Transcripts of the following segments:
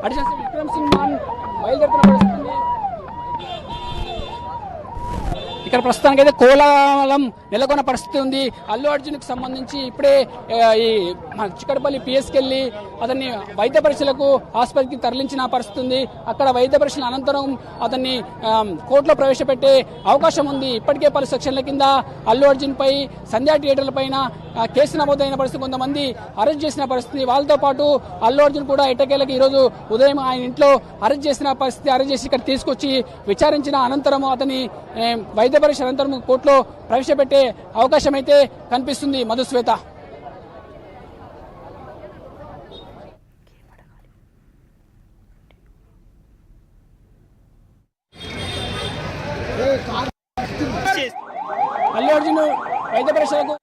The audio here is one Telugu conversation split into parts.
అడిషనల్ విక్రమ్ సింగ్ మాన్ బయలుదేరుతున్న పరిస్థితి ఉంది. ఇక్కడ ప్రస్తుతానికైతే కోలాహలం నెలకొన్న పరిస్థితి ఉంది. అల్లు అర్జున్కి సంబంధించి ఇప్పుడే ఈ చిక్కడపల్లి పిఎస్కి వెళ్ళి అతన్ని వైద్య పరీక్షలకు ఆసుపత్రికి తరలించిన పరిస్థితి ఉంది. అక్కడ వైద్య పరీక్షల అనంతరం అతన్ని కోర్టులో ప్రవేశపెట్టే అవకాశం ఉంది. ఇప్పటికే పలు సెక్షన్ల కింద అల్లు అర్జున్ పై సంధ్యా థియేటర్ల పైన కేసు నమోదైన పరిస్థితి, కొంతమంది అరెస్ట్ చేసిన పరిస్థితి. వాళ్ళతో పాటు అల్లు అర్జున్ కూడా ఎట్టకేలకు ఈరోజు ఉదయం ఆయన ఇంట్లో అరెస్ట్ చేసిన పరిస్థితి. అరెస్ట్ చేసి ఇక్కడ తీసుకొచ్చి విచారించిన అనంతరం అతని వైద్య పరీక్ష అనంతరం కోర్టులో ప్రవేశపెట్టే అవకాశం అయితే కనిపిస్తుంది. మధుశ్వేత. అల్లు అర్జున్ వైద్య పరీక్షలకు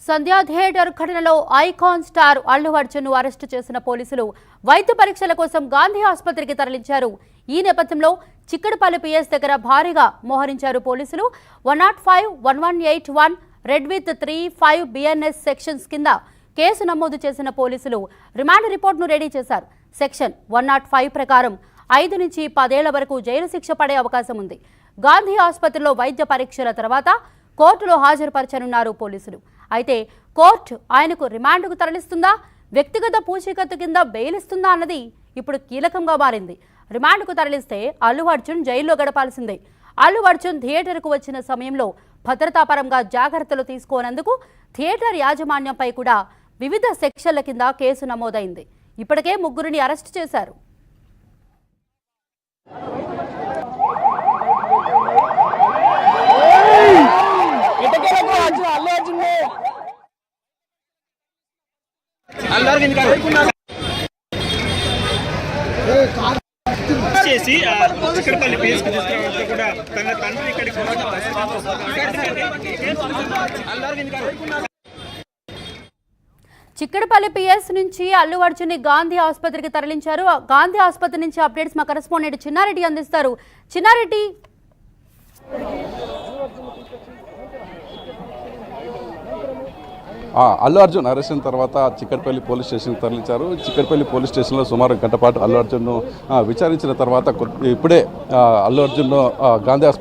సంధ్యా థియేటర్ ఘటనలో ఐకాన్ స్టార్ అల్లు అర్జున్ను అరెస్టు చేసిన పోలీసులు వైద్య పరీక్షల కోసం గాంధీ ఆసుపత్రికి తరలించారు. ఈ నేపథ్యంలో చిక్కడపల్లి పిఎస్ దగ్గర భారీగా మోహరించారు పోలీసులు. 105, 1181 రెడ్ విత్ 35 బిఎన్ఎస్ సెక్షన్స్ కింద కేసు నమోదు చేసిన పోలీసులు రిమాండ్ రిపోర్ట్ను రెడీ చేశారు. సెక్షన్ 105 ప్రకారం 5 నుంచి 10 ఏళ్ల వరకు జైలు శిక్ష పడే అవకాశం ఉంది. గాంధీ ఆసుపత్రిలో వైద్య పరీక్షల తర్వాత కోర్టులో హాజరుపరచనున్నారు పోలీసులు. అయితే కోర్టు ఆయనకు రిమాండ్కు తరలిస్తుందా, వ్యక్తిగత పూచీకత్తు కింద బెయిల్ ఇస్తుందా అన్నది ఇప్పుడు కీలకంగా మారింది. రిమాండ్కు తరలిస్తే అల్లు అర్జున్ జైల్లో గడపాల్సిందే. అల్లు అర్జున్ థియేటర్కు వచ్చిన సమయంలో భద్రతాపరంగా జాగ్రత్తలు తీసుకోనందుకు థియేటర్ యాజమాన్యంపై కూడా వివిధ సెక్షన్ల కింద కేసు నమోదైంది. ఇప్పటికే 3 అరెస్టు చేశారు. చేసి చిక్కడపల్లి పిఎస్కి తీసుకురావడంతో కూడా తన తండ్రి ఇక్కడికి చిక్కడపల్లి పిఎస్ నుంచి అల్లు అర్జున్ గాంధీ ఆసుపత్రికి తరలించారు. గాంధీ ఆసుపత్రి నుంచి అప్డేట్స్ మా కరెస్పాండెంట్ చిన్నారెడ్డి అందిస్తారు. చిన్నారెడ్డి, అల్లు అర్జున్ అరెస్ట్ అయిన తర్వాత చిక్కడపల్లి పోలీస్ స్టేషన్కి తరలించారు. చిక్కడపల్లి పోలీస్ స్టేషన్లో సుమారు గంట పాటు అల్లు అర్జున్ను విచారించిన తర్వాత ఇప్పుడే అల్లు అర్జున్ను గాంధీ ఆసుపత్రి